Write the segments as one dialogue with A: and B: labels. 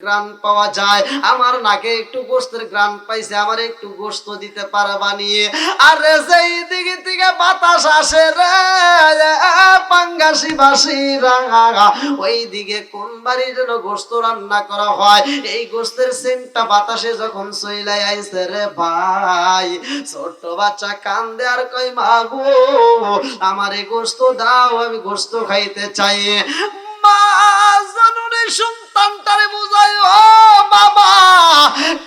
A: গ্রান পাওয়া যায়, আমার নাকে একটু গোস্তের গ্রান পাইছে, আমার একটু গোস্ত দিতে পারবা নিয়ে। আরে যেই দিকে থেকে বাতাস আসে রে পাঙ্গাসি বাসিরা, ওই দিকে কোন বাড়ির যেন গোস্ত রান্না করা হয়, এই গোস্তের সেন্টটা বাতাসে যখন চইলাই আইছে রে ভাই, ছোট্ট বাচ্চা কান্দে আর কই মা গো আমারে গোস্ত দাও, আমি গোস্ত খাইতে চাই। মা জানুরে সন্তানটারে বুঝাই, ও বাবা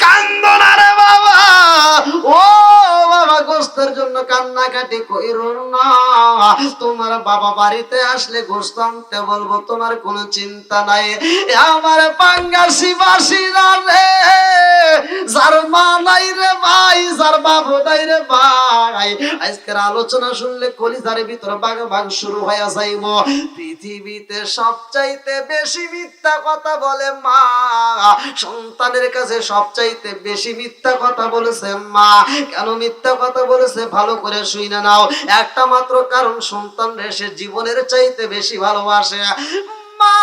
A: কান্দো না রে বাবা, ও বাবা গোস্তের জন্য কান্নাকাটি কইরো না, তোমার বাবা বাড়িতে আসলে গোস্ত আনতে বলবো, তোমার কোনো চিন্তা নাই। আমার পাঙ্গাসি বাসিরা রে, যার মা নাই রে ভাই, যার বাবু নাই রে ভাই, আজকের আলোচনা শুনলে কলিজার ভিতর ভাগ ভাগ শুরু হয়ে যাইব। পৃথিবীতে সবচাইতে বেশি মিথ্যা কথা বলে মা, সন্তানের কাছে সবচাইতে বেশি মিথ্যা কথা বলেছে মা। কেন মিথ্যা কথা বলেছে ভালো করে শুনে নাও, একটা মাত্র কারণ, সন্তানরে সে জীবনের চাইতে বেশি ভালোবাসে। মা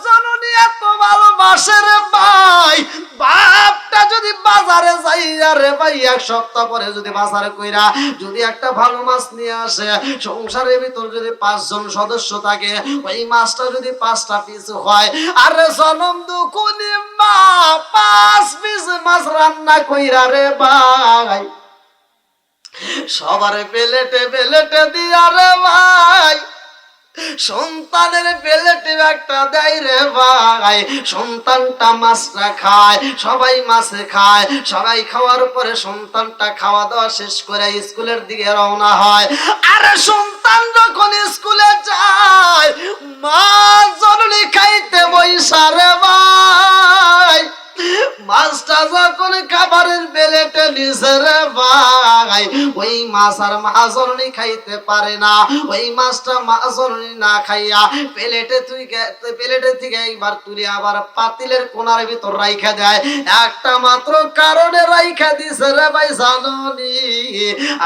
A: জননী এত ভালোবাসে রে ভাই, বাপটা যদি বাজারে যাইয়া রে ভাই এক সপ্তাহ পরে যদি বাজারে কইরা যদি একটা ভালো মাছ নিয়ে আসে, সংসারের ভিতর যদি 5 জন সদস্য থাকে, ওই মাছটা যদি 5টা পিস হয়, আর জনম দুকুনি মা 5 পিস মাছ রান্না কইরা রে ভাই সবার প্লেটে প্লেটে দিয়া রে ভাই, সন্তানের প্লেটে একটা দেয় রে ভাই, সন্তানটা মাছটা খায়, সবাই মাছে খায়, সবাই খাওয়ার পরে সন্তানটা খাওয়া দাওয়া শেষ করে স্কুলের দিকে রওনা হয়। আরে সন্তান যখন স্কুলে যায়, মা জননী খাইতে বইসা রে ভাই, মাছটা যখন খাবারের প্লেটে নিছে রে ভাই, ওই মাছ আর মা জননী খাইতে পারে না, ওই মাছটা মা জননী না খাইয়া প্লেটে থেকে একবার তুলে আবার পাতিলের কোনার ভিতর রাইখা দেয়। একটা মাত্র কারণে রাইখা দিছে রে ভাই জাননি,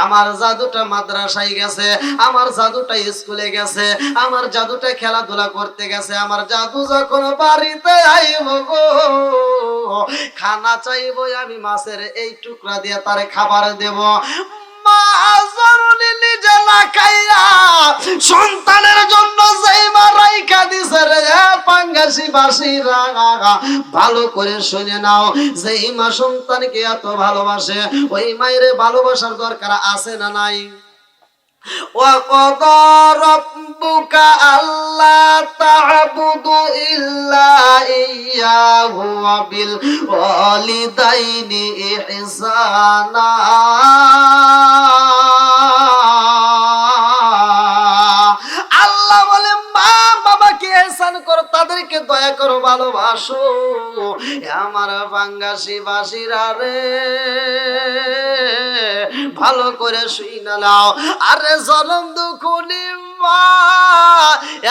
A: আমার জাদুটা মাদ্রাসায় গেছে, আমার জাদুটা স্কুলে গেছে, আমার জাদুটা খেলাধুলা করতে গেছে, আমার জাদু যখন বাড়িতে আইব গো খানা চাইব, আমি মাছের এই টুকরা দিয়ে তারে খাবার দেব। মা জননী নিজে না খাইয়া সন্তানের জন্য যেই মা রাইখা দিছে রে পাঙ্গাসি বাসিরা, ভালো করে শুনে নাও, যেই মা সন্তানকে এত ভালোবাসে, ওই মায়ের ভালোবাসার দরকার আছে না নাই? وَقَضَى رَبُّكَ أَلَّا تَعْبُدُوا إِلَّا إِيَّاهُ وَبِالْوَالِدَيْنِ إِحْسَانًا। আল্লাহ বলে মা বাবাকে ইহসান করো, তাদেরকে দয়া করো, ভালোবাসো। আমার পাঙ্গাসি বাসিরা রে ভালো করে শুইনা নাও, আরে জনম দুখুনি মা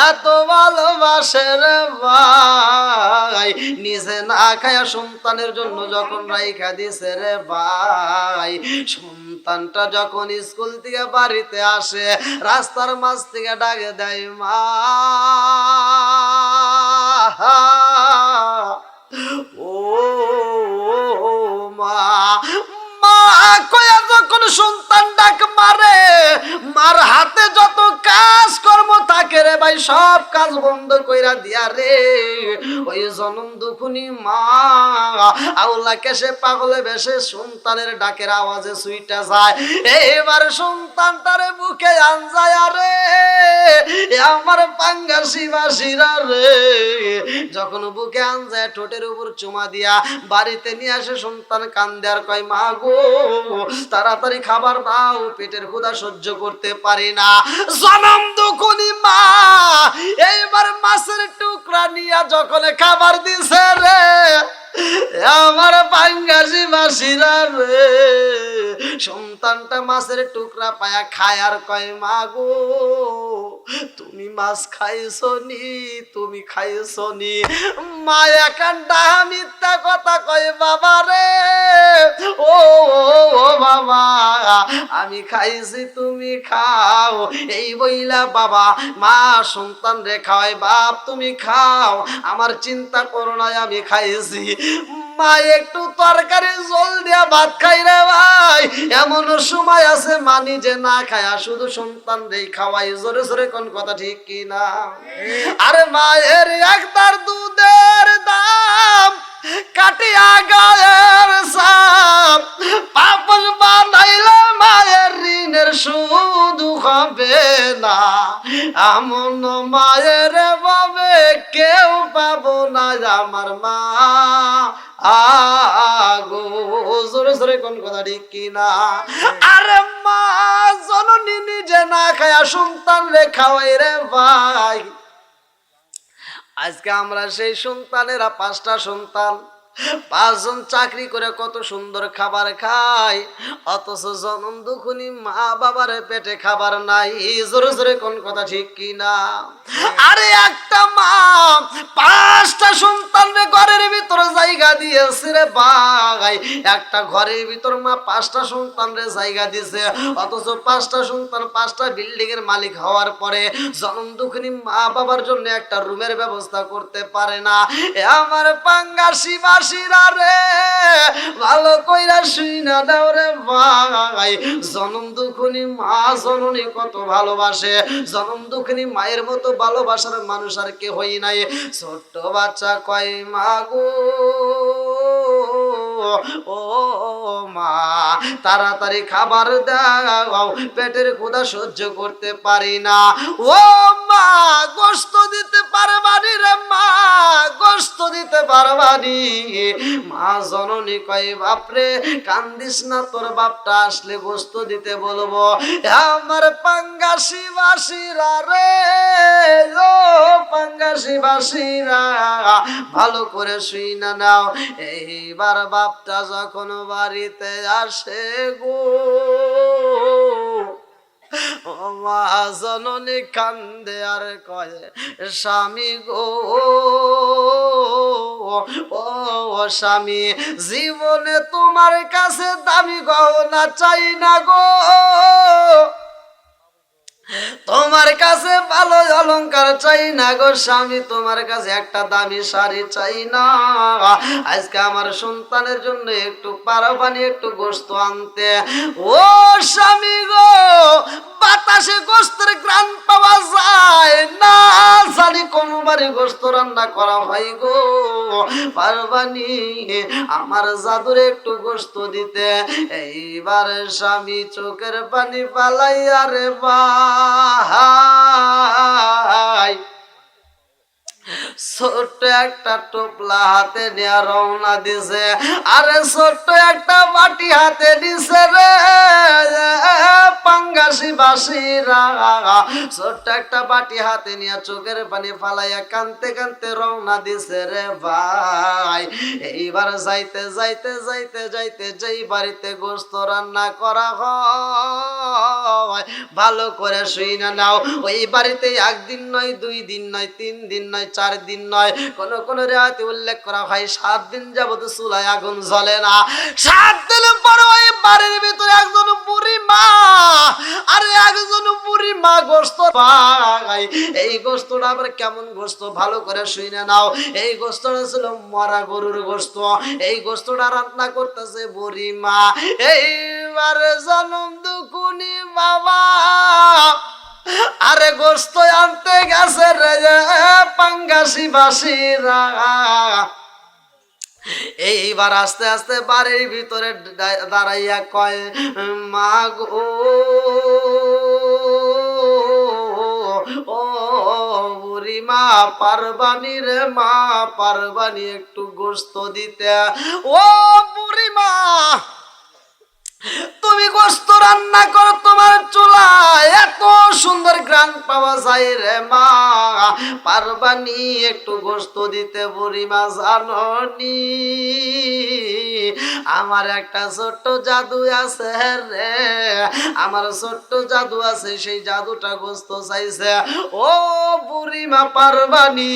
A: এত ভালোবাসে রে ভাই, নিজে না খায়া সন্তানের জন্য যখন রাইখা দিছে রে ভাই, সন্তানটা যখন স্কুল থেকে বাড়িতে আসে, রাস্তার মাঝ থেকে ডাকে দেয় মা, ও মা, মা কয়া যখন সন্তান ডাক মারে, মার হাতে যত কাজ কর্ম থাকে রে ভাই সব কাজ বন্ধ কইরা দিয়া রে ওই জনম দুখুনি মা আউলা কেসে পাগলে বেশে সন্তানের ডাকের আওয়াজে সুইটা যায়। এবার সন্তানটারে বুকে আনজায় রে আমার পাঙ্গাসি বাসিরা রে, যখন বুকে আনজায় ঠোঁটের উপর চুমা দিয়া বাড়িতে নিয়ে আসে, সন্তান কান্দে আর কয় মা গো তাড়াতাড়ি খাবার দাও, পেটের ক্ষুধা সহ্য করতে পারি না। জনম দুখুনি মা এইবার মাছের টুকরা নিয়ে যখন খাবার দিছে রে আমার পাঙ্গাসি বাসিরা রে, সন্তানটা মাছের টুকরা পায়া খায় আর কয় মা গো তুমি মাছ খাইছো নি, তুমি খাইছো নি। মা একান্টা মিথ্যা কথা কয় বাবা রে, ও বাবা আমি খাইছি তুমি খাও। এই বইলা বাবা মা সন্তান রে খাওয়ায়, বাপ তুমি খাও, আমার চিন্তা করো না আমি খাইছি। মা একটু তরকারি জল দিয়া ভাত খাই রে ভাই, এমন সময় আছে মা নিজে না খায়া শুধু সন্তান রে খাওয়াই। জোরে জোরে কোন কথা ঠিক কি না? আরে মায়ের একটার দুধের দাম কাটিয়া গায়ের সাপ, পাপন বানাইলে মায়ের ঋণের শুধু হবে না। এমন মায়ের ভাবে কেউ পাবো না আমার মা আগো। জোরে জোরে কোন কথা ঠিক কিনা? আরে মা জননী নিজে না খায়া সন্তান রে খাওয়াই রে ভাই। আজকে আমরা সেই সন্তানেরা, 5টা সন্তান, 5 জন চাকরি করে কত সুন্দর খাবার খায়, অথচ জনম দুখুনি মা বাবার পেটে খাবার নাই। জোরে জোরে কোন কথা ঠিক কিনা? আরে একটা মা 5টা সন্তানরে ঘরের ভিতরে জায়গা দিয়েছে রে ভাই। একটা ঘরের ভিতর মা 5টা সন্তানরে জায়গা দিয়েছে, অথচ 5টা সন্তান 5টা বিল্ডিং এর মালিক হওয়ার পরে জনম দুখুনি মা বাবার জন্য একটা রুমের ব্যবস্থা করতে পারে না। আমার পাঙ্গাসি বাসিরা রে ভালো কইরা শুইনা দাও রে ভাই। জনম দুখুনি মা জননী কত ভালোবাসে, জনম দুখুনি মায়ের মতো ভালোবাসার মানুষ আর কে হই নাই। ছোট্ট বাচ্চা কয় মা গো ও মা তাড়াতাড়ি খাবার দাও, পেটের ক্ষুধা সহ্য করতে পারি না। ও মা গোশত দিতে পারবানি রে মা, গোশত দিতে পারবানি। মা জননী কয় বাপরে কান্দিস না, তোর বাপটা আসলে গোশত দিতে বলবো। আমার পাঙ্গাসি বাসিরা রে, ও পাঙ্গাসি বাসিরা ভালো করে শুই না নাও। এইবার বাপটা যখন বাড়িতে আসে গো, ও মা জননী কান্দে আর কয় স্বামী গো, ও স্বামী জীবনে তোমার কাছে দামি গহনা চাই না গো, তোমার কাছে ভালো অলংকার চাই না গো স্বামী, তোমার কাছে একটা দামি শাড়ি চাই না। আজকে আমার সন্তানের জন্য একটু পারাবানি একটু গোশত আনতে। ও স্বামী গো বাতাসে গোশতের ঘ্রাণ পাওয়া যায় না, জানি কোন বাড়ি গোশত রান্না করা হয় গো, পারবানি আমার জাদুরে একটু গোশত দিতে। এইবার স্বামী চোখের পানি পালাইয়া রে ভাই ছোট্ট একটা টোপলা হাতে নিয়ে রওনা দিছে। আরে ছোট্ট একটা বাটি হাতে দিছে রে পাঙ্গাসি বাসিরা, ছোট্ট একটা বাটি হাতে নিয়ে চোখের পানি ফালাইয়া কানতে কানতে রওনা দিছে রে ভাই। এইবার যাইতে যাইতে যাইতে যাইতে যেই বাড়িতে গোশত রান্না করা হয় ভালো করে শুই না নাও, ওই বাড়িতে 1 দিন নয় 2 দিন নয় 3 দিন নয় 4 দিন নয়, কোন কোন রেওয়ায়েতে উল্লেখ করা হয় 7 দিন যাবত চুলায় আগুন জ্বলে না। 7 দিন পর ওই বাড়ির ভিতরে একজন বুড়ি মা, আরে একজন বুড়ি মা গোশত পায়। এই গোশতটা আবার কেমন গোশত ভালো করে শুনে নাও। এই গোশতটা ছিল মরা গরুর গোশত। এই গোশতটা রান্না করতেছে বুড়ি মা। এইবার জনম দুকুনি বাবা আরে গোশত আনতে গেছে রে পাঙ্গাসি বাসিরা। এইবার আস্তে আস্তে বাড়ির ভিতরে দাঁড়াইয়া কয় মা গো ও বুড়ি মা পারবানি রে মা পারবানি একটু গোশত দিতে। ও বুড়ি মা তুমি গোশত রান্না করো, তোমার চুলায় এত সুন্দর ঘ্রাণ পাওয়া যায় রে মা, পারবানি একটু গোশত দিতে? বুড়ি মা জাননি আমার একটা ছোট্ট জাদু আছে রে, আমার ছোট্ট জাদু আছে, সেই জাদুটা গোস্ত চাইছে। ও বুড়িমা পারবানি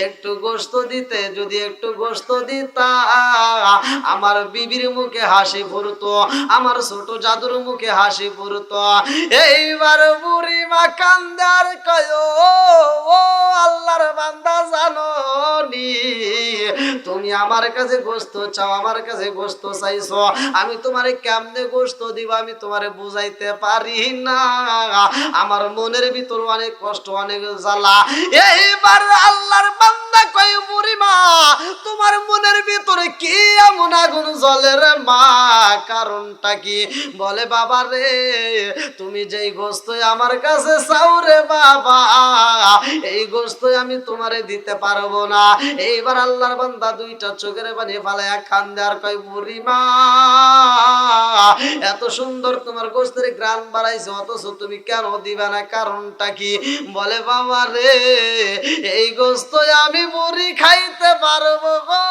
A: একটু গোস্ত দিতে, যদি একটু গোস্ত দিতা আমার বিবির মুখে হাসি ফুরতো, আমার ছোট জাদুর মুখে হাসি ফুরতো। এইবার বুড়িমা কান্দার কয় ও আল্লাহর বান্দা জানো নি, তুমি আমার কাছে গোস্ত চাও, আমার কাছে গোস্ত চাইছো, আমি তোমারে কেমনে গোস্ত দিব আমি তোমারে বুঝাইতে পারি না, আমার মনের ভিতর অনেক কষ্ট, অনেক জ্বালা। এইবার আল্লাহর বান্দা কই বুড়িমা তোমার মনের ভিতরে কি এমন আগুন জ্বলে রে মা, কারণটা কি? বলে বাবা রে তুমি যেই গোস্ত আমার কাছে চাও রে বাবা, এই গোস্ত আমি তোমারে দিতে পারবো না। এইবার আল্লাহর বান্দা দুইটা চোখের পানি ফালায়া কান্দে আর কয় বুড়িমা এত সুন্দর তোমার গোস্তের গ্রান বাড়াইছে, অথচ তুমি কেন দিবে না, কারণটা কি? বলে বাবা রে এই গোস্ত আমি বুড়ি খাইতে পারবো গো,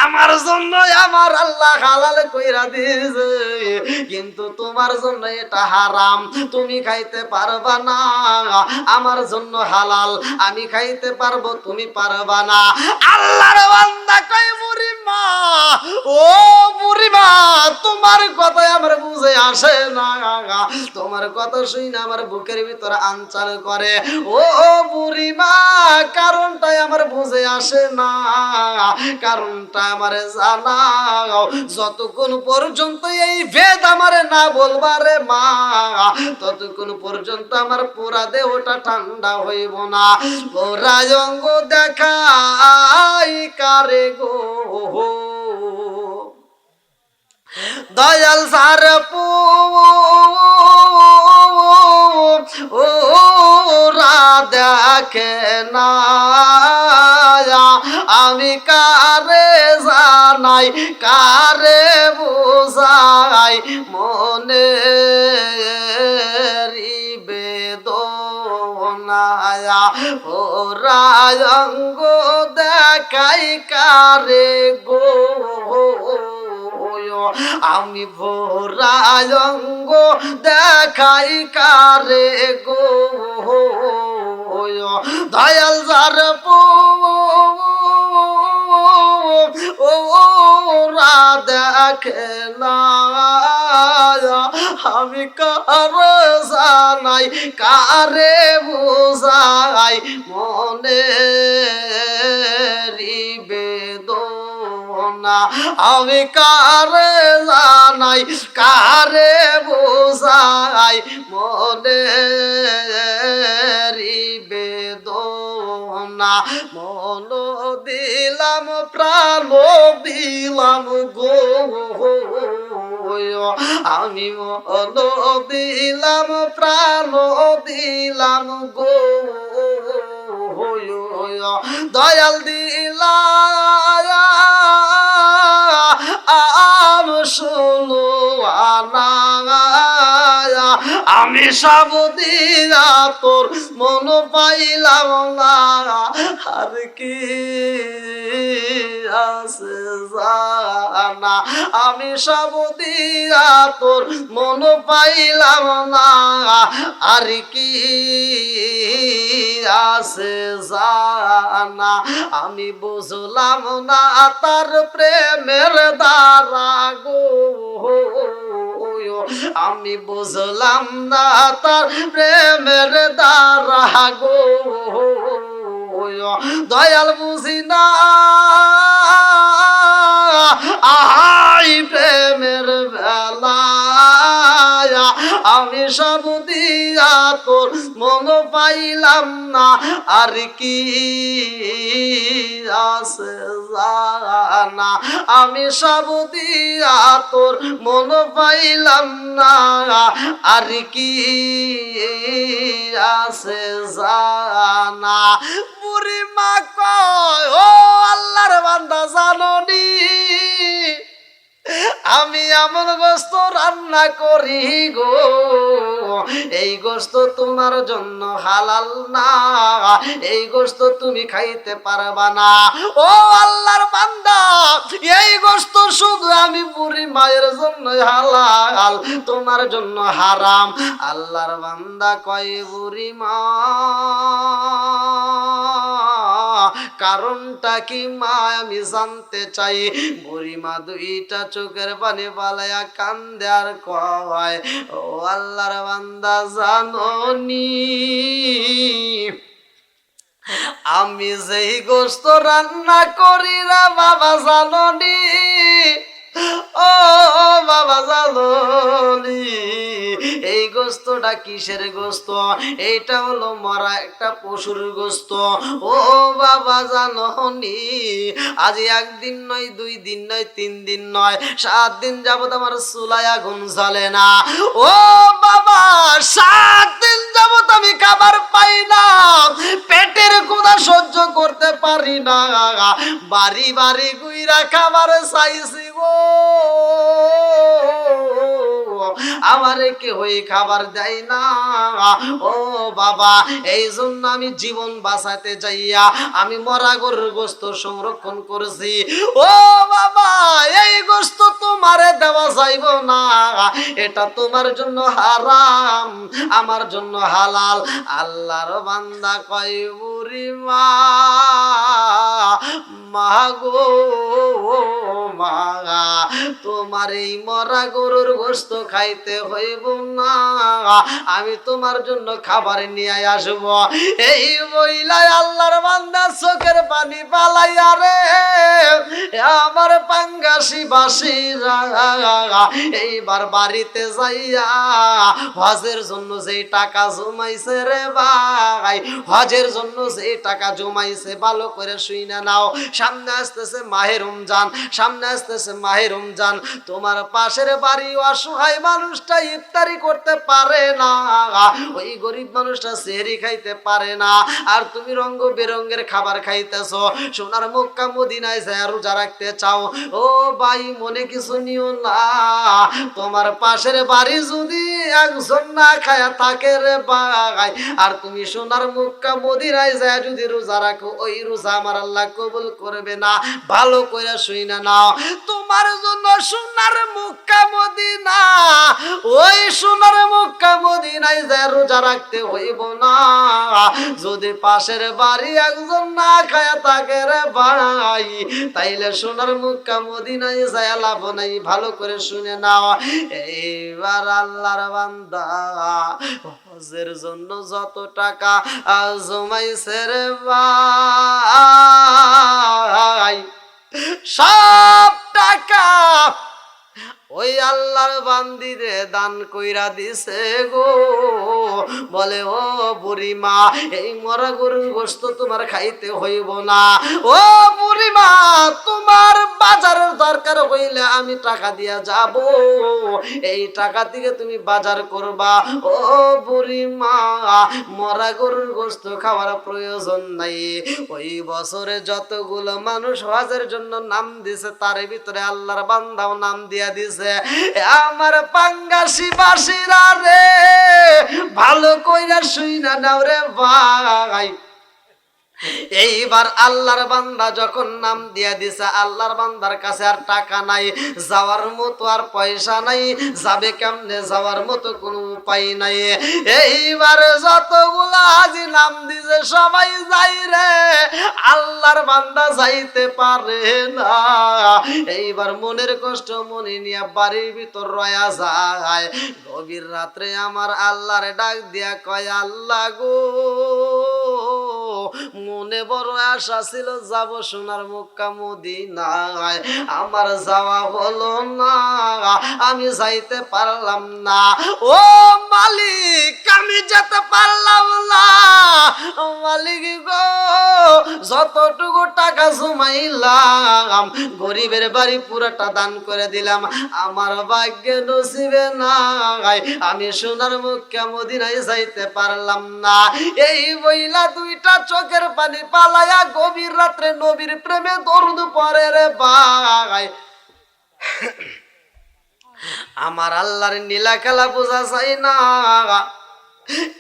A: আমার জন্য আমার আল্লাহ হালাল কইরা দিয়েছে, কিন্তু তোমার জন্য এটা হারাম, তুমি খাইতে পারবা না, আমার জন্য হালাল, আমি খাইতে পারবো, তুমি পারবা না। আল্লাহর বান্দা কই বুড়িমা ও বুড়িমা তোমার কথাই আমার বুঝে আসে না, তোমার কথা শুই না আমার বুকের ভিতর আনচাল করে। ও বুড়িমা কারণটাই আমার বুঝে আসে না, কারণটা আমারে জানাও, যতক্ষণ পর্যন্ত এই ভেদ আমারে না বলবারে মা ততক্ষণ পর্যন্ত আমার পুরা দেহটা ঠান্ডা হইব না। পুরা অঙ্গ দেখাই কারে গো দয়াল সারপু ওরা দেখে না আমি কারে জানাই কারে বুঝাই মনে বেদনায়া ওরা অঙ্গ দেখাই কারে গো আমি ভোরা অঙ্গ দেখাই কারে গো দয়াল যার ওরা দেখে না আমি কারে জানাই কারে বুঝাই মনে বেদনা আমি কারে জানাই কারে বুঝাই মনে বেদনা মন দিলাম প্রাণ দিলাম গো আমি মন দিলাম প্রাণ দিলাম গো দয়াল দিলা আম শুনো আনা আমি সব দিয়া তোর মন পাইলাম না আর কি আছে জানা আমি সব দিয়া তোর মন পাইলাম না আর কি আছে জানা আমি বুঝলাম না তার প্রেমের দ্বারা গো আমি বুঝলাম না তার প্রেমের দ্বারা গো দয়াল বুঝি না আহাই প্রেমের বেলা আমি সব দিয়া তোর মন পাইলাম না আর কি আছে জানা আমি সব দিয়া তোর মন পাইলাম না আর কি আছে জানা বুড়িমা কয় ও আল্লাহর বান্দা জাননি আমি এমন গোস্ত রান্না করি গো এই গোশত তোমার জন্য হালাল না, এই গোশত তুমি খাইতে পারবা না। ও আল্লাহর বান্দা, এই গোশত শুধু আমি বুড়ি মায়ের জন্য হালাল, তোমার জন্য হারাম। আল্লাহর বান্দা কয় বুড়ি মা, কারণটা কি মা আমি জানতে চাই। বুড়িমা দুইটা চোখের পানি বালায়া কান্দে আর কয়, ও আল্লাহর বান্দা জানোনি আমি যেই গোশত রান্না করি না বাবা জানোনি, ও বাবা জানোনি এই গোশতটা কিসের গোশত? এইটা হলো মরা একটা পশুর গোশত। ও বাবা জানোনি আজ একদিন নয়, 2 দিন নয়, 3 দিন নয়, 7 দিন যাবত আমার চুলায় আগুন জ্বলে না। ও বাবা 7 দিন যাবত আমি খাবার পাই না, পেটের ক্ষুধা সহ্য করতে পারি না, বাড়ি বাড়ি গুইরা খাবার চাইছি গো, আমারে কেউই খাবার দেয় না। ও বাবা এই জন্য আমি জীবন বাঁচাতে যাইয়া আমি মরা গরুর গোশত সংরক্ষণ করেছি। ও বাবা এই গোশত তোমারে দেওয়া যাইব না, এটা তোমার জন্য হারাম, আমার জন্য হালাল। আল্লাহর বান্দা কয় বুড়ি মা, মা গো মা, তোমার এই মরা গরুর গোশত খাইতে হইব না, আমি তোমার জন্য খাবার নিয়ে আসব। এই বইলাই আল্লাহর বান্দা চোখের পানি পালাইয়া রে আমার পাঙ্গাসি বাসীরা এইবার বাড়িতে যাইয়া হজের জন্য যেই টাকা জমাইছে রে ভাই, হজের জন্য যেই টাকা জমাইছে ভালো করে শুইনা নাও। সামনে আসতেছে মাহে রমজান, সামনে আসতেছে মাহে রমজান, তোমার পাশের বাড়ি অসহায় মানুষটা ইফতারি করতে পারে না, ওই গরিব মানুষটা সেহরি খাইতে পারে না, আর তুমি রঙ বেরঙের খাবার খাইতেছো, সোনার মক্কা মদিনায় যায় রোজা রাখতে চাও। ও ভাই মনে কিছু নিও না, তোমার পাশের বাড়ি যদি একজন না খায়া থাকে রে ভাই, আর তুমি সোনার মক্কা মদিনায় যায় যদি রোজা রাখো, ওই রোজা আমার আল্লাহ কবুল করবে না। ভালো করে শুইনা নাও, তোমার জন্য সোনার মক্কা মদিনা, ওই সোনার মক্কা মদিনায় যায় রোজা রাখতে হইব না, যদি পাশের বাড়ি একজন না খায়া থাকে রে ভাই, তাইলে সোনার মক্কা মদিনায় যায় লাভ নাই। ভালো করে শুনে নাও। এইবার আল্লাহর বান্দা হজের জন্য যত টাকা জমাইছে রে ভাই, সব টাকা ওই আল্লাহর বান্দিরে দান কইরা দিছে গো। বলে ও বুড়িমা এই মরা গরুর গোশত তোমার খাইতে হইব না। ও বুড়িমা তোমার বাজারের দরকার হইলে আমি টাকা দিয়া যাব, এই টাকা থেকে তুমি বাজার করবা। ও বুড়িমা মরা গরুর গোশত খাওয়ার প্রয়োজন নাই। ওই বছরে যতগুলো মানুষ হজের জন্য নাম দিছে তার ভিতরে আল্লাহর বান্দাও নাম দিয়া দিছে। আমার পাঙ্গাসি বাসীরা রে ভালো কইরা শুইনা নাও রে ভাই। এইবার আল্লাহর বান্দা যখন নাম দিয়া দিছে, আল্লাহর বান্দার কাছে আর টাকা নাই, যাওয়ার মতো আর পয়সা নাই, যাবে কেমনে যাওয়ার মতো কোনো উপায় নাই। এইবার যতগুলা হাজি নাম দিছে সবাই যাই রে, আল্লাহর বান্দা যাইতে পারে না। এইবার মনের কষ্ট মনে নিয়ে বাড়ির ভিতর রয়া যায়। গভীর রাত্রে আমার আল্লাহর ডাক দিয়া কয় আল্লাহ গো, মনে বড় আশা ছিল যাব সোনার মক্কা মদিনায়, আমার যাওয়া হলো না, আমি যাইতে পারলাম না। ও মালিক আমি যেতে পারলাম না, মালিক গো যতটুকু টাকা জমাইলাম গরিবের বাড়ি পুরোটা দান করে দিলাম, আমার ভাগ্যে নসিবে নাই, আমি সোনার মক্কা মদিনায় যাইতে পারলাম না। এই বইলা দুইটা চোখের পানি পালায়া গভীর রাত্রে নবীর প্রেমে দরুদ পড়ে রে ভাই। আমার আল্লাহর নীলা খেলা বোঝা যায় না।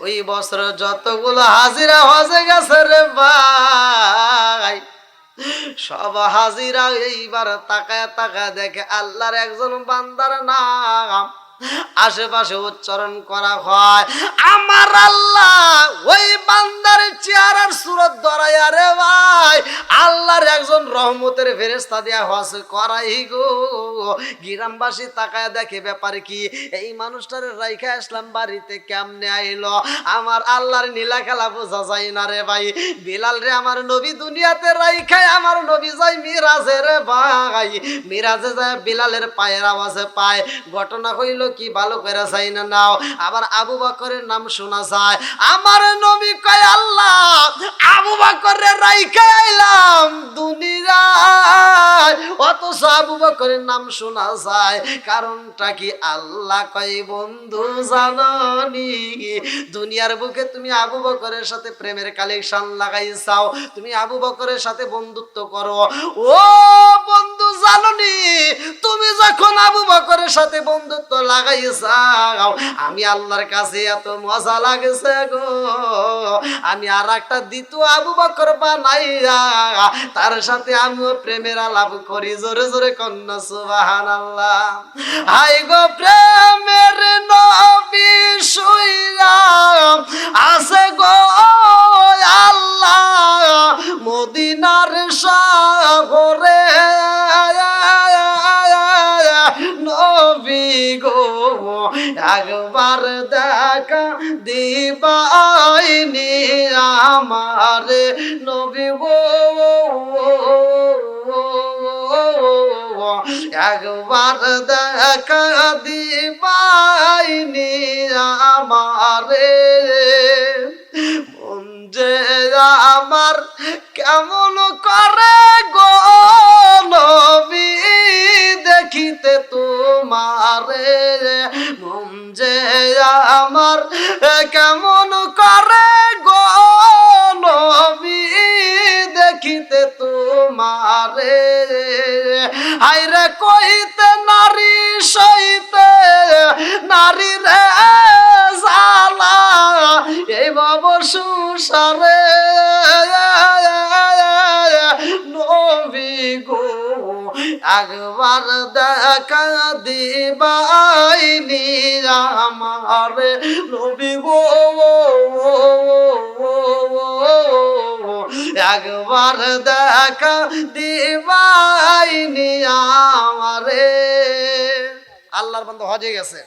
A: ওই বছর যতগুলো হাজিরা হজে গেছে রে ভাই, সব হাজিরা এইবার তাকায় তাকায় দেখে আল্লাহর একজন বান্দার নাম আশেপাশে উচ্চারণ করা হয়। আমার আল্লাহ ওই বান্দার চেহারার সুরত ধরাইয়া রে ভাই আল্লাহর একজন রহমতের ফেরেশতা দিয়া হজ করাই গো। গ্রামবাসী তাকায় দেখে ব্যাপার কি, এই মানুষটারে রাইখা আসলাম বাড়িতে কেমনে আইলো। আমার আল্লাহর নীলা খেলা বোঝা যায় না রে ভাই। বিলাল রে আমার নবী দুনিয়াতে রাইখায় আমার নবী যায় মিরাজে রে ভাই। মিরাজে যায় বিলালের পায়ের আওয়াজে পায়। ঘটনা হইল কি ভালো করে চাই না নাও। আবার আবু বকরের নাম শোনা যায়। আমার নবী কয় আল্লাহ আবু বকরের রাইখা আইলাম দুনিয়ায়, অথচ আবু বকরের নাম শোনা যায়। কারণটা কি? আল্লাহ কয় বন্ধু জাননি দুনিয়ার বুকে তুমি আবু বকরের সাথে প্রেমের কালেকশন লাগাইছাও, তুমি আবু বকরের সাথে বন্ধুত্ব করো। ও বন্ধু জাননি তুমি যখন আবু বকরের সাথে বন্ধুত্ব লাগাইছাও আমি আল্লাহর কাছে এত মজা লাগছে গো, আমি আর একটা দ্বিতীয় আবু বকর বানাইয়া তার সাথে আমিও প্রেমের আলাপ করি। জোরে জোরে কন্যা সুবহানাল্লাহ। হাই গো প্রেমের নবী শুইয়া আছে গো আল্লাহ মদিনার সাগরে, নবী গো একবার দেখা দিবাইনি আমারে, নবী গো একবার দেখা দিবাইনি আমারে। মন যে আমার কেমন করে গো নবী দেখিতে তোমারে, মন যে আমার কেমন করে গো নবী দেখিতে তোমারে। হায়রে কইতে নারী সইতে নারী রে জালা এই বাব সংসারে, নবী গো একবার দেখা দিবাইনি আমারে, নবী গো একবার দেখা দিবাইনি আমারে। আল্লাহর বান্দা হজে গেছে,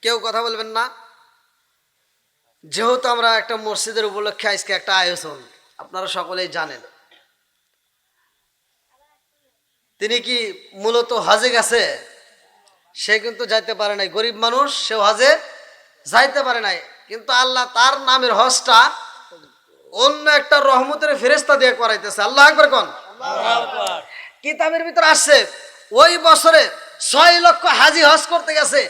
A: কেউ কথা বলবেন না। যেহেতু আমরা একটা মসজিদের উপলক্ষে আজকে একটা আয়োজন আপনারা সকলেই জানেন, তিনি কি মূলত হজে গেছে, সে কিন্তু যাইতে পারে নাই, গরিব মানুষ, সেও হজে যাইতে পারে নাই। কিন্তু আল্লাহ তার নামের হজটা অন্য একটা রহমতের ফেরেশতা দিয়ে করাইতেছে। আল্লাহু আকবার কোন। কিতাবের ভিতর আসছে ওই বছরে 6 লক্ষ হাজি হজ করতে গেছে,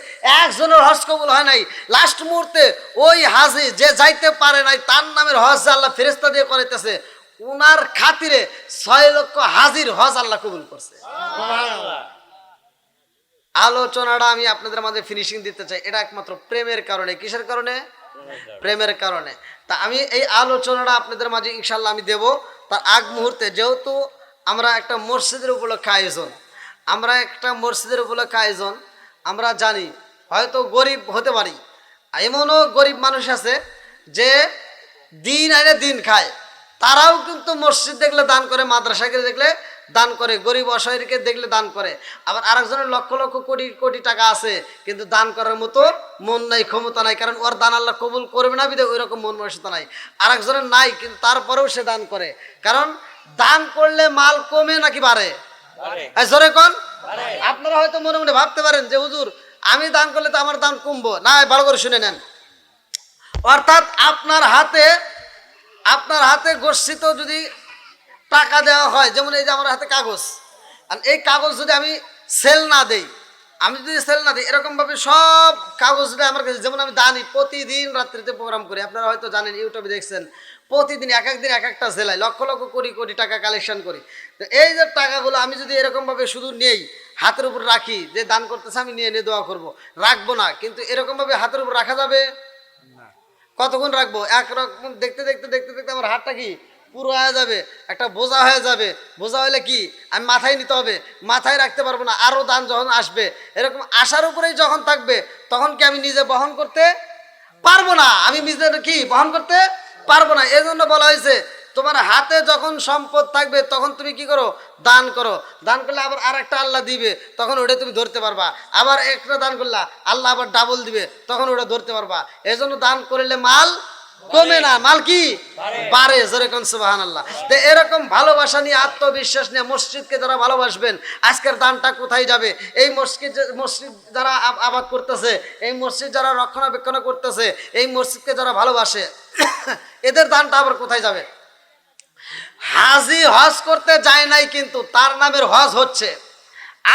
A: একজনের হজ কবুল হয় নাই। লাস্ট মুহূর্তে ওই হাজি যে যাইতে পারে নাই তার নামের হজ আল্লাহ ফেরেশতা দিয়ে করাইতেছে। উনার খাতিরে 6 লক্ষ হাজির হজ আল্লাহ কবুল করছে। আলোচনাটা আমি আপনাদের মাঝে ফিনিশিং দিতে চাই। এটা একমাত্র প্রেমের কারণে। কিসের কারণে? প্রেমের কারণে। তা আমি এই আলোচনাটা আপনাদের মাঝে ইনশাল্লাহ আমি দেব। তার আগ মুহূর্তে যেহেতু আমরা একটা মসজিদের উপলক্ষে আয়োজন, আমরা জানি হয়তো গরিব হতে পারি, এমনও গরিব মানুষ আছে যে দিন আইনে দিন খায়, তারাও কিন্তু মসজিদ দেখলে দান করে, মাদ্রাসাকে দেখলে দান করে, গরিব অসহায়কে দেখলে দান করে। আবার আরেকজনের লক্ষ লক্ষ কোটি কোটি টাকা আছে কিন্তু দান করার মতো মন নাই, ক্ষমতা নাই, কারণ ওর দান আল্লাহ কবুল করবে না বিধে ওই রকম মন মানসিকতা নাই। আরেকজনের নাই কিন্তু তারপরেও সে দান করে, কারণ দান করলে মাল কমে নাকি বাড়ে? জোরে কোন। আপনারা হয়তো মনে মনে ভাবতে পারেন যে হুজুর আমি দান করলে তো আমার দান কমবো না। ভালো করে শুনে নেন। অর্থাৎ আপনার হাতে গচ্ছিত যদি টাকা দেওয়া হয়, যেমন এই যে আমার হাতে কাগজ, আর এই কাগজ যদি আমি সেল না দেই, এরকমভাবে সব কাগজ যদি আমার কাছে, যেমন আমি দানি প্রতিদিন রাত্রিতে প্রোগ্রাম করি, আপনারা হয়তো জানেন, ইউটিউবে দেখছেন প্রতিদিন এক এক দিন এক একটা জেলায় লক্ষ লক্ষ কোটি কোটি টাকা কালেকশন করি। তো এই যে টাকাগুলো আমি যদি এরকমভাবে শুধু নেই, হাতের উপর রাখি, যে দান করতেছে আমি নিয়ে নিয়ে দোয়া করবো, রাখবো না, কিন্তু এরকমভাবে হাতের উপর রাখা যাবে? কতক্ষণ রাখবো? একরকম দেখতে দেখতে দেখতে দেখতে আমার হাতটা কি পুরো হয়ে যাবে, একটা বোঝা হয়ে যাবে। বোঝা হলে কি আমি মাথায় নিতে হবে, মাথায় রাখতে পারবো না। আরও দান যখন আসবে, এরকম আশার উপরেই যখন থাকবে, তখন কি আমি নিজে বহন করতে পারবো না, আমি নিজে কি বহন করতে পারবো না। এই জন্য বলা হয়েছে তোমার হাতে যখন সম্পদ থাকবে তখন তুমি কি করো? দান করো। দান করলে আবার আর একটা আল্লাহ দিবে, তখন ওটা তুমি ধরতে পারবা। আবার একটা দান করলা, আল্লাহ আবার ডাবল দিবে, তখন ওটা ধরতে পারবা। এই জন্য দান করলে মাল কমে না, মাল কি বাড়ে। যেরকম সুবহানাল্লাহ। তো এরকম ভালোবাসা নিয়ে, আত্মবিশ্বাস নিয়ে মসজিদকে যারা ভালোবাসবেন, আজকের দানটা কোথায় যাবে? এই মসজিদ যারা আবাদ করতেছে, এই মসজিদ যারা রক্ষণাবেক্ষণ করতেছে, এই মসজিদকে যারা ভালোবাসে, এদের দানটা আবার কোথায় যাবে? হাজি হজ করতে যায় নাই, কিন্তু তার নামের হজ হচ্ছে।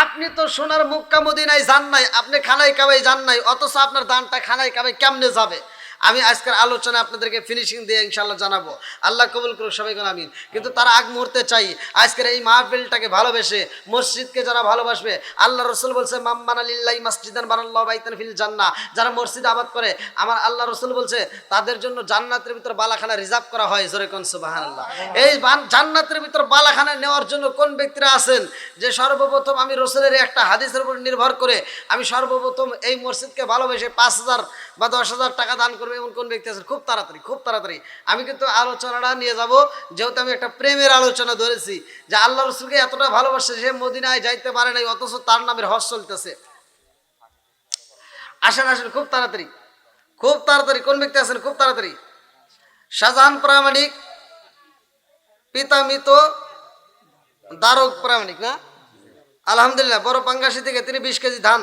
A: আপনি তো সোনার মক্কা মদিনায় যান নাই, আপনি খানায় কাবাই যান নাই, অথচ আপনার দানটা খানায় কাবাই কেমনে যাবে? আমি আজকের আলোচনায় আপনাদেরকে ফিনিশিং দিয়ে ইনশাল্লাহ জানাবো। আল্লাহ কবুল করুক সবাই কোন আমিন। কিন্তু তার আগ মুহূর্তে চাই আজকের এই মাহফিলটাকে ভালোবেসে, মসজিদকে যারা ভালোবাসবে, আল্লাহ রসুল বলছে মাম্মানা লিল্লাহি মাসজিদান বানাল্লাহু বাইতান ফিল জান্নাহ, যারা মসজিদ আবাদ করে, আমার আল্লাহ রসুল বলছে তাদের জন্য জান্নাতের ভিতর বালাখানা রিজার্ভ করা হয়। জোরে কোন সুবহানাল্লাহ। এই জান্নাতের ভিতর বালাখানা নেওয়ার জন্য কোন ব্যক্তিরা আছেন যে সর্বপ্রথম আমি রসুলের একটা হাদিসের উপর নির্ভর করে আমি সর্বপ্রথম এই মসজিদকে ভালোবেসে 5,000 বা 10,000 টাকা দান করবে, এমন কোন ব্যক্তি আছেন? খুব তাড়াতাড়ি আমি কিন্তু আলোচনাটা নিয়ে যাব, যেহেতু আমি একটা প্রেমের আলোচনা ধরেছি যে আল্লাহ রসুলকে এতটা ভালোবাসে, সে মদিনায় যাইতে পারে নাই, অথচ তার নামের হজ চলতেছে। আসেন আসেন, খুব তাড়াতাড়ি কোন ব্যক্তি আছেন? খুব তাড়াতাড়ি। শাহজাহান প্রামাণিক, পিতা মৃত দারক প্রামাণিক না? আলহামদুলিল্লাহ। বড় পাঙ্গাসি থেকে তিনি 20 কেজি ধান,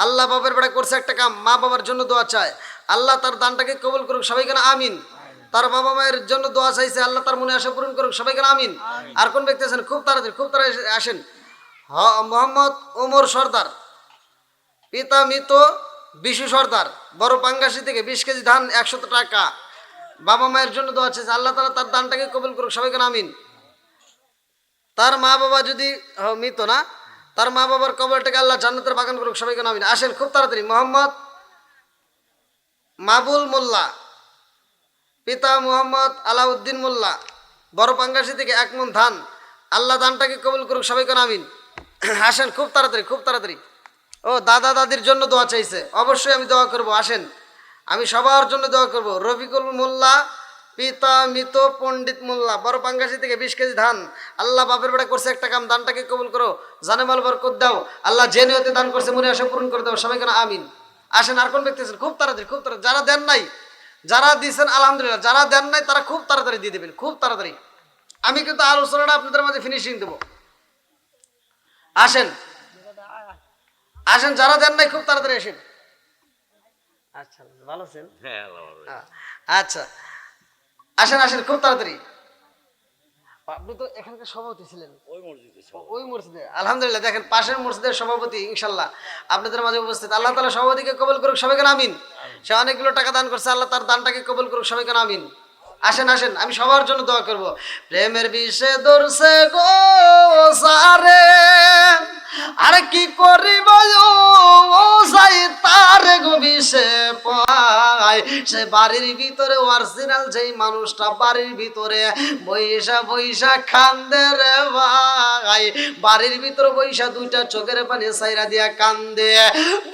A: আল্লাহ বাবার বেড়া করছে একটা কাম, মা বাবার জন্য দোয়া চায়, আল্লাহ তার দানটাকে কবুল করুক, সবাই কেন আমিন। তার বাবা মায়ের জন্য দোয়া চাইছে, আল্লাহ তার মনে আশা পূরণ করুক, সবাই কেন আমিন। আর কোন ব্যক্তি আছেন? খুব তাড়াতাড়ি আসেন। মোহাম্মদ ওমর সর্দার, পিতা মৃত বিশু সর্দার, বড় পাঙ্গাসি থেকে 20 কেজি ধান, 100 টাকা, বাবা মায়ের জন্য দোয়া চাইছে, আল্লাহ তাআলা তার দানটাকে কবুল করুক, সবাই কেন আমিন। তার মা বাবা যদি মৃত না, তার মা বাবার কবরটাকে আল্লাহ জান্নাতের বাগান করুক, সবাই কেন আমিন। আসেন খুব তাড়াতাড়ি। মোহাম্মদ মাবুল মোল্লা, পিতা মোহাম্মদ আলাউদ্দিন মোল্লা, বড় পাঙ্গাসি থেকে 1 মণ ধান, আল্লাহ দানটাকে কবুল করুক, সবাই কেন আমিন। আসেন খুব তাড়াতাড়ি। ও দাদা দাদির জন্য দোয়া চাইছে, অবশ্যই আমি দোয়া করব। আসেন, আমি সবার জন্য দোয়া করব। রফিকুল মোল্লা, পিতা মৃত পণ্ডিত মোল্লা, বড় পাঙ্গাসি থেকে 20 কেজি ধান, আল্লাহ বাপের বেড়া করছে একটা কাম, দানটাকে কবুল করো, জানেমাল বরকত দাও, আল্লাহ যে নিয়তে দান করছে মনে আশা পূরণ করে দাও, সবাই কেন আমিন। আসেন, আর কোন ব্যক্তি আছেন? খুব তাড়াতাড়ি। যারা দেন নাই, যারা দিয়েছেন আলহামদুলিল্লাহ, যারা দেন নাই তারা খুব তাড়াতাড়ি দিয়ে দেবেন, খুব তাড়াতাড়ি। আমি কিন্তু আলোচনাটা আপনাদের মাঝে ফিনিশিং দেবো। আসেন, যারা দেন নাই খুব তাড়াতাড়ি আসেন। আচ্ছা, ভালো আছেন? আচ্ছা, আসেন খুব তাড়াতাড়ি। আপনি তো এখানকার সভাপতি ছিলেন ওই মসজিদে, আলহামদুলিল্লাহ। দেখেন পাশের মসজিদের সভাপতি ইনশাল্লাহ আপনাদের মাঝে উপস্থিত। আল্লাহ তাআলা সভাপতিকে কবুল করুক, সবাই কেন আমিন। সে অনেকগুলো টাকা দান করছে, আল্লাহ তার দানটাকে কবুল করুক, সবাই কেন আমিন। আসেন, আমি সবার জন্য দোয়া করব। প্রেমের বিষে দর্শে গো সারে, আর কি করিব যাই তার গো বিষে পায়। সে বাড়ির ভিতরে অরিজিনাল যেই মানুষটা বাড়ির ভিতরে বৈশা কান্দে রে ভাই, বাড়ির ভিতরে বৈশা 2টা চোখের পানি সাইরা দিয়া কান্দে।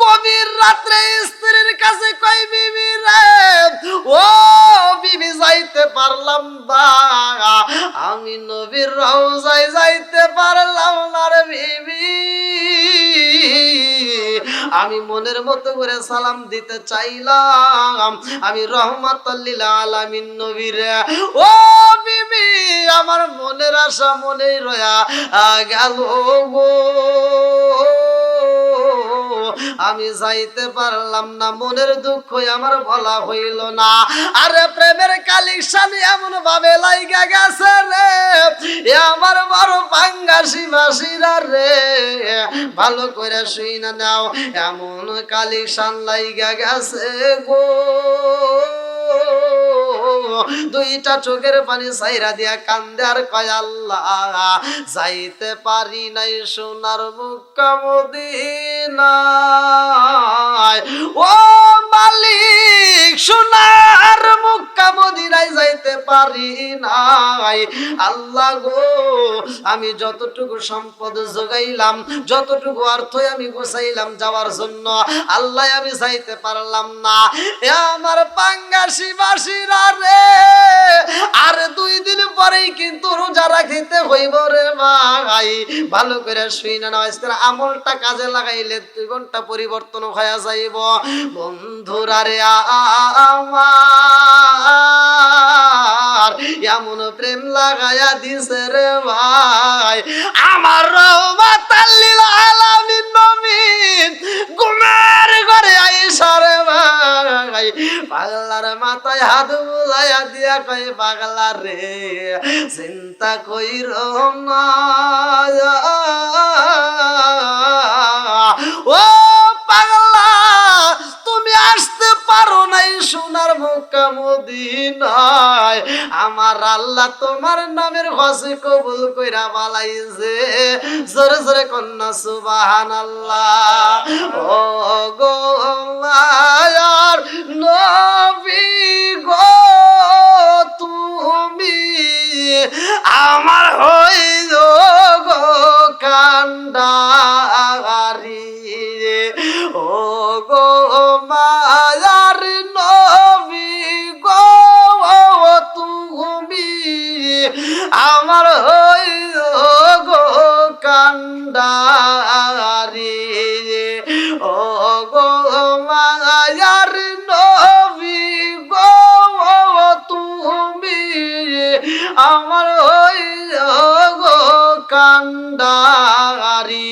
A: গভীর রাত্রে স্ত্রীর কাছে কই বিবি রে, ও বিবি যাইতে পারলাম না, আমি নবীর রওজায় যাইতে পারলাম না রে বিবি, আমি মনের মতো করে সালাম দিতে চাইলাম, আমি রহমাতুল লিল আলামিন নবীর। ও বিবি, আমার মনের আশা মনেই রয়া গেল গো, আমি যাইতে পারলাম না, মনের দুঃখ আমার বলা হইল না। আরে প্রেমের কালেকশন এমন ভাবে লাইগা গেছে রে, আমার বড় পাঙ্গাসি মাসিরা রে, ভালো করে শুই না নাও, এমন কালেকশন লাইগা গেছে গো, দুইটা চোখের পানি সাইরা দিয়া কান্দে আর কয় আল্লাহ যাইতে পারি নাই সোনার মক্কা মদিনায়, ও মালিক সোনার মক্কা মদিনায় যাইতে পারি নাই। আল্লাহ গো আমি যতটুকু সম্পদ জোগাইলাম, যতটুকু অর্থ আমি গোছাইলাম যাওয়ার জন্য, আল্লাহ আমি যাইতে পারলাম না। এ আমার পাঙ্গাসি বাসীরা রে, আর 2 দিন পরেই কিন্তু রোজা রাখিতে হইব রে ভাই। ভালো করে শুইনা নাও, আজকের আমলটা কাজে লাগাইলে 2 ঘন্টা পরিবর্তন হয়ে যাইব। বন্ধুরা রে আমার এমন প্রেম লাগায়া দিছে রে ভাই, আমার রহমাতাল লিল আলামিন নবী ঘুমের ঘরে আইসা রে ভাই, পাগলার মাথায় হাত বুলাইয়া দিয়া কয় পাগলা রে চিন্তা কইরো না, ও পাগলা তুমি আসতে পারো নাই সোনার মক্কা মদিনায়, আমার আল্লাহ তোমার নামের হজ কবুল কইরা বালাইছে। জোরে জোরে কন্যা সুবহানাল্লাহ। ও গো মায়ার নবী গো তুমি আমার হইল গো কান্ডারি, ও গো মায়ার নবী গো তুমি আমার হইল গো কান্ডারি, ও গো মায়ার নবী গো তুমি আমার হইল গো কান্ডারি।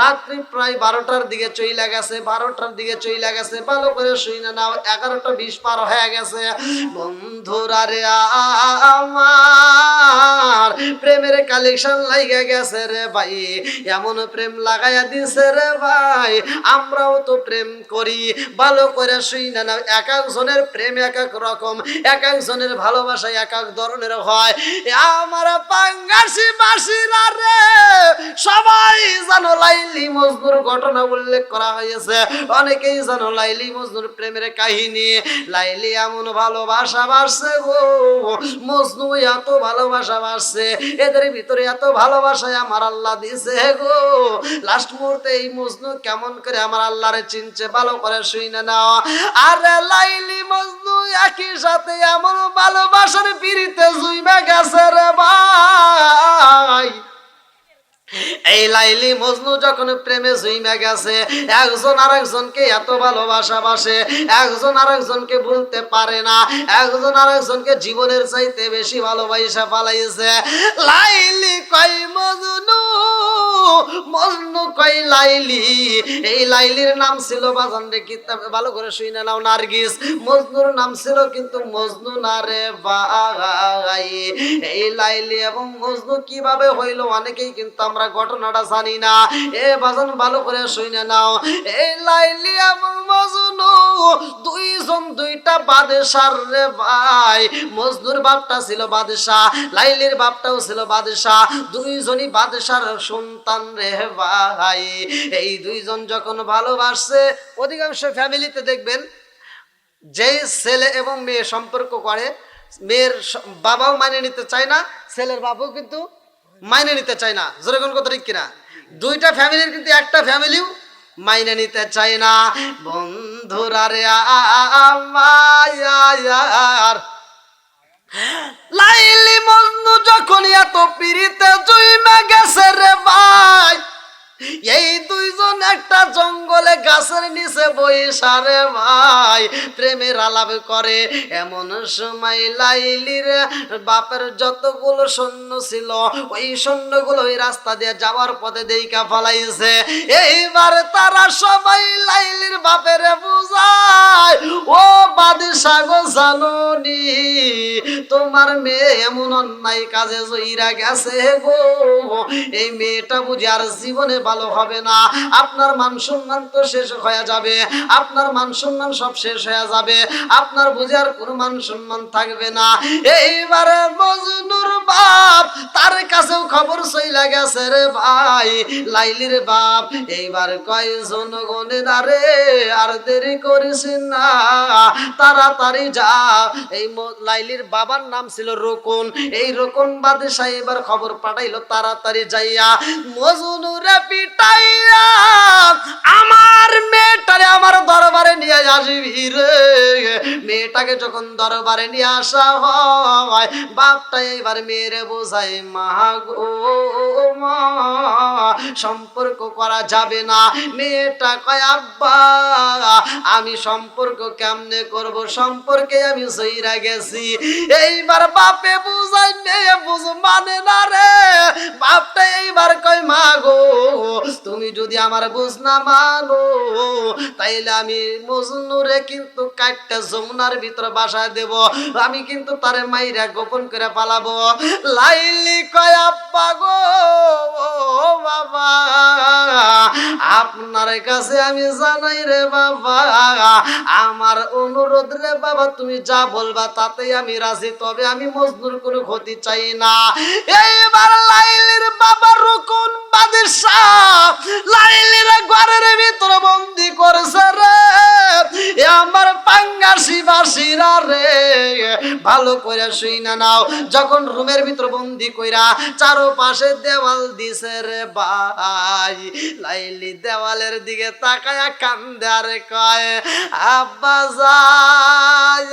A: রাত্রি প্রায় 12টার দিকে চইলা গেছে, 12টার দিকে চইলা গেছে। ভালো করে শুইনা নাও, 11:20 পার হয়ে গেছে। বন্ধুরা রে আমার প্রেমের কালেকশন লাইগা গেছে রে ভাই, এমন প্রেম লাগাইয়া দিছে রে ভাই। আমরাও তো প্রেম করি, ভালো করে শুইনা নাও। এক একজনের প্রেম এক এক রকম, এক একজনের ভালোবাসা এক এক ধরনের হয়। আমার পাঙ্গাসি বাসীরা রে সবাই জানো লাইলি মজনুর ঘটনা উল্লেখ করা হয়েছে, অনেকেই জানো লাইলি মজনুর প্রেমের কাহিনী। লাইলি এমন ভালোবাসা বাসছে গো, মজনু এত ভালোবাসা বাসছে, এদের ভিতরে এত ভালোবাসায় আমার আল্লাহ দিছে গো। লাস্ট মুহূর্তে এই মজনু কেমন করে আমার আল্লাহরে চিনছে, ভালো করে শুইনা নাও। আরে লাইলি মজনু একই সাথে এমন ভালোবাসার পিড়িতে জুইবা গেছে রে ভাই। এই লাইলি মজনু যখন প্রেমে জুইমা গেছে, একজন আরেকজনকে এত ভালোবাসা বাসে, একজন আরেকজনকে ভুলতে পারে না, একজন আরেকজনকে জীবনের চাইতে বেশি ভালোবাসা পালাইছে। লাইলি কই মজনু, মজনু কই লাইলি। এই লাইলির নাম ছিল বাজান রে কিতাবে ভালো করে শুনে নাও নার্গিস। মজনুর নাম ছিল কিন্তু মজনু না রে ভাই। এই লাইলি এবং মজনু কিভাবে হইলো অনেকেই কিন্তু আমরা ঘটনাটা জানি না। এ বাজান ভালো করে শুনে নাও, এই লাইলি এবং মজনু দুইজন দুইটা বাদশার রে ভাই। মজনুর বাপটা ছিল বাদশাহ, লাইলির বাপটাও ছিল বাদশাহ, দুইজনই বাদশার সন্তান রে ভাই। এই দুইজন যখন ভালোবাসছে, অধিকাংশ ফ্যামিলিতে দেখবেন যে ছেলে এবং মেয়ে সম্পর্ক করে, মেয়ের বাবাও মানে নিতে চায় না, ছেলের বাবাও কিন্তু মাইনে নিতে চায় না। জোরে কোন কথা ঠিক কিনা? দুইটা ফ্যামিলির কিন্তু একটা ফ্যামিলিও মাইনে নিতে চায় না। বন্ধুরা রে আমার লাইলি মজনু যখন এত পিড়িতে জুইমা গেছে রে ভাই, এই দুইজন একটা জঙ্গলে গাছের নিচে বইসা রে ভাই প্রেমের আলাপ করে। এমন সময় লাইলির বাপের যতগুলো সৈন্য ছিল, ওই সৈন্যগুলো ওই রাস্তা দিয়ে যাওয়ার পথে দেইকা ফলাইছে। এইবার তারা সবাই লাইলির বাপের বুঝায়, ও বাদশা গো জানোনি তোমার মেয়ে এমন অন্যায় কাজে জইরা গেছে গো, এই মেয়েটা বুঝি আর জীবনে ভালো হবে না, আপনার মান সম্মান তো শেষ হয়ে যাবে, আপনার মান সম্মান সব শেষ হয়ে যাবে, আপনার বুঝার কোনো মান সম্মান থাকবে না। এইবারে মজনুর বাপ তার কাছেও খবর চইলা গেছে রে ভাই, লাইলির বাপ এইবার কয় জনগণের আরে আর দেরি করিস না, তাড়াতাড়ি যা। এই লাইলির বাবার নাম ছিল রোকন, এই রোকন বাদশাহ এবার খবর পাঠাইলো তাড়াতাড়ি যাইয়া মজনুরে পিটাইয়া আমার মেয়েটারে আমার দরবারে নিয়ে আসবি রে। মেয়েটাকে যখন দরবারে নিয়ে আসা হয়, বাপটা এইবার মেয়েরে বোঝাই মা গো মা, সম্পর্ক করা যাবে না। মেয়েটা কয় আব্বা আমি সম্পর্ক কেমনে করব, সম্পর্কে আমি সইরা গেছি। এইবার বাপে বুঝাই মেয়ে বুঝ মানে না রে। বাপটা এইবার কয় মা গো তুমি যদি আমার বুঝ না মানো তাইলে আমি মজনুরে কিন্তু কাটটা যমুনার ভিতর বাসায় দেব, আমি কিন্তু তারে মাইরা গোপন করে পালাবো। লাইলি কয় আব্বা গো বাবা আপনার কাছে আমি জানাই রে বাবা, আমার অনুরোধ রে বাবা, তুমি যা বলবা তাতেই আমি রাজি, তবে আমি মজনুর কোনো ক্ষতি চাই না। এইবার লাইলির বাবা রুকুন বাদশাহ লাইলির ঘরের ভিতর বন্দি করেছে রে। আমার পাঙ্গাসি বাসিরা রে ভালো করে শুই না নাও, যখন রুমের ভিতর বন্দি কইরা চারপাশে দেওয়াল দিছে রে ভাই, লাইলি দেওয়ালের দিকে তাকায়া কান্দে আর কয় আব্বা জান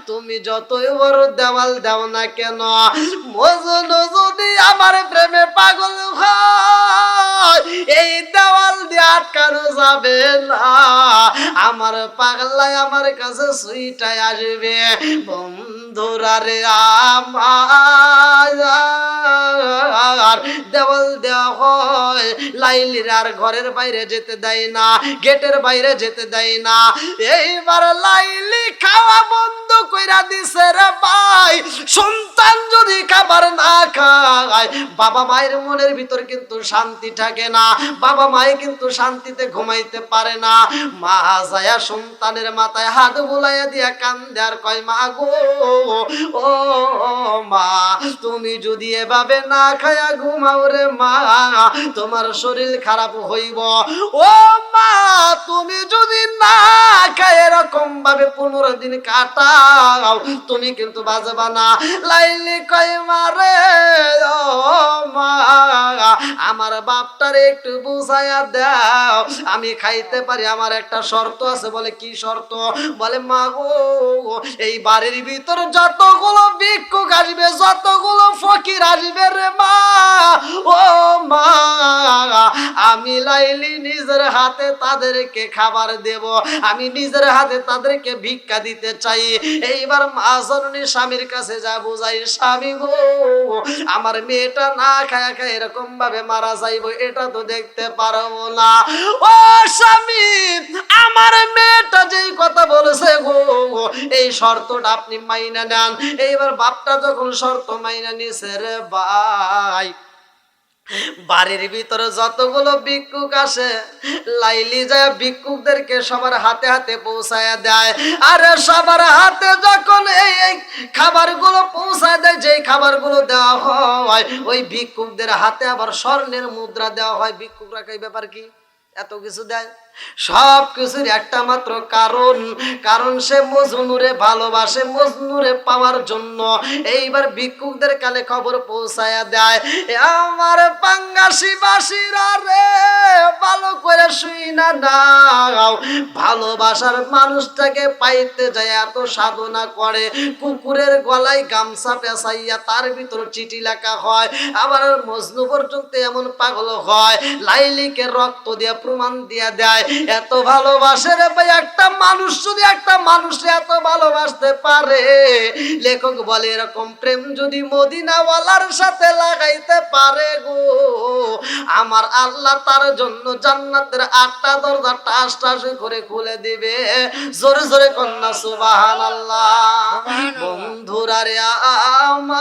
A: তুমি যতই বড় দেওয়াল দাও না কেন, মজনু যদি আমার প্রেমে পাগল হয় এই দেওয়াল দিয়ে আটকানো যাবে না, আমার পাগলায় আমার কাছে সুইটাই আসবে। বন্ধুরা রে আমার দেওয়াল দেওয়া হয়, লাইলির আর ঘরের বাইরে যেতে দেয় না, গেটের বাইরে যেতে দেয় না। এইবার লাইলি খাওয়া বন্ধ কইরা দিছে রে ভাই। সন্তান যদি খাবার না খায় বাবা মায়ের মনের ভিতর কিন্তু শান্তি থাকে না, বাবা মায়ে কিন্তু শান্তিতে ঘুমাইতে পারে না। মা যায়া সন্তানের মাথায় হাত বুলাইয়া দিয়া কান্দে আর কয় মা গো ও মা তুমি যদি এভাবে না খায়া ঘুমাও রে মা তোমার শরীর খারাপ হইব। ও মা তুমি যদি না খায় এরকম ভাবে 15 দিন কাটাও তুমি কিন্তু বাঁচবা না। লাইলি কয় মারে ও মা আমার বাপটারে একটু বুঝাইয়া দাও, আমি খাইতে পারি, আমার একটা শর্ত আছে। বলে কি শর্ত? বলে মা গো এই বাড়ির ভিতর যতগুলো ভিক্ষুক আসবে, যতগুলো ফকির আসবে রে মা ও মা আমি লাইলি নিজের হাতে তাদেরকে খাবার দেব, আমি নিজের হাতে তাদেরকে ভিক্ষা দিতে চাই। এইবার মা জননী স্বামীর কাছে যা বুঝাই স্বামী গো আমার মেয়েটা না খায়া খায় এরকম ভাবে মারা যাইব, এটা তো দেখতে পারবো না। ও স্বামী আমার মেয়েটা যেই কথা বলেছে গো এই শর্তটা আপনি মাইনা নেন। এইবার বাপটা যখন শর্ত মাইনা নিছে রে ভাই, বাড়ির ভিতরে যতগুলো ভিক্ষুক আসে লাইলি যায় ভিক্ষুকদেরকে সবার হাতে হাতে পৌঁছায়া দেয়। আরে সবার হাতে যখন এই খাবারগুলো পৌঁছায় দেয়, যেই খাবারগুলো দেওয়া হয় ওই ভিক্ষুকদের হাতে আবার স্বর্ণের মুদ্রা দেওয়া হয়। ভিক্ষুকরা এই ব্যাপার কি এত কিছু দেয়? সব কিছুর একটা মাত্র কারণ সে মজনুরে ভালোবাসে, মজনুরে পাওয়ার জন্য এইবার ভিক্ষুকদের কালে খবর পৌঁছায়া দেয়। আমার পাঙ্গাসি বাসীরা রে ভালো করে শুই না নাও, ভালোবাসার মানুষটাকে পাইতে যায় এত সাধনা করে, কুকুরের গলায় গামছা পেঁচাইয়া তার ভিতর চিঠি লেখা হয়। আবার মজনু পর্যন্ত এমন পাগল হয় লাইলিকে রক্ত দিয়ে প্রমাণ দিয়া দেয় এত ভালোবাসে রে ভাই। একটা মানুষ যদি একটা মানুষে এত ভালোবাসতে পারে, লেখক বলে এরকম প্রেম যদি মদিনাওয়ালার সাথে লাগাইতে পারে গো আমার আল্লাহ তার জন্য জান্নাতের 8টা দরজা টাস টাস করে খুলে দিবে। জোরে জোরে কন্যা সুবহানাল্লাহ। বন্ধুরা রে আমার